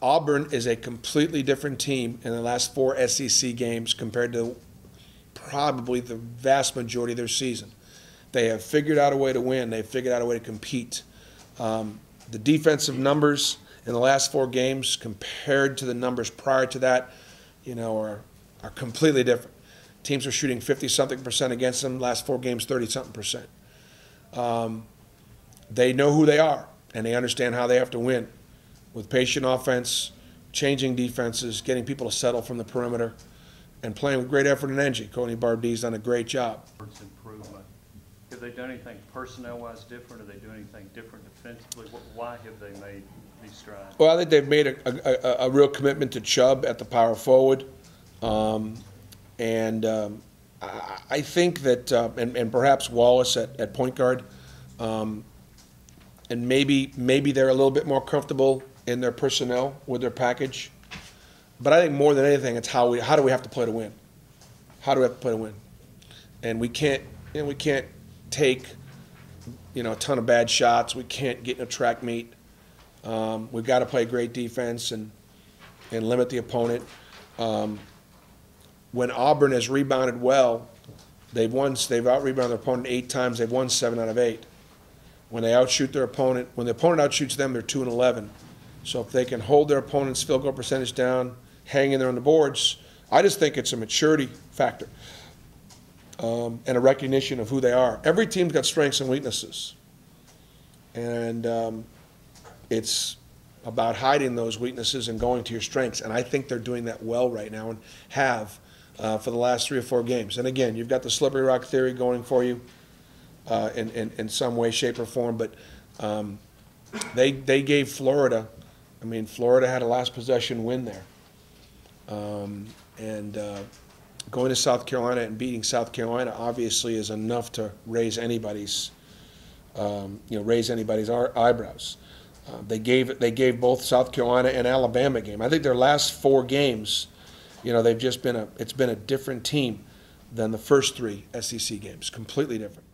Auburn is a completely different team in the last 4 SEC games compared to probably the vast majority of their season. They have figured out a way to win. They've figured out a way to compete. The defensive numbers in the last 4 games compared to the numbers prior to that, are completely different. Teams are shooting 50-something% against them. Last 4 games, 30-something%. They know who they are, and they understand how they have to win with patient offense, changing defenses, getting people to settle from the perimeter, and playing with great effort and energy. Cody Bardee's done a great job. Improvement. Have they done anything personnel-wise different? Are they doing anything different defensively? Why have they made these strides? Well, I think they've made a real commitment to Chubb at the power forward. I think that, and perhaps Wallace at point guard, and maybe they're a little bit more comfortable in their personnel with their package. But I think more than anything, it's how do we have to play to win? How do we have to play to win? And we can't take a ton of bad shots. We can't get in a track meet. We've got to play great defense and limit the opponent. When Auburn has rebounded well, they've out-rebounded their opponent 8 times. They've won 7 out of 8. When they outshoot their opponent, when the opponent outshoots them, they're 2-11. So if they can hold their opponent's field goal percentage down, hang in there on the boards, I just think it's a maturity factor and a recognition of who they are. Every team's got strengths and weaknesses, and it's about hiding those weaknesses and going to your strengths. And I think they're doing that well right now and have for the last 3 or 4 games. And again, you've got the slippery rock theory going for you in some way, shape, or form. But they gave Florida. I mean, Florida had a last possession win there. Going to South Carolina and beating South Carolina obviously is enough to raise anybody's eyebrows. They gave both South Carolina and Alabama a game. I think their last 4 games, it's been a different team than the first 3 SEC games, completely different.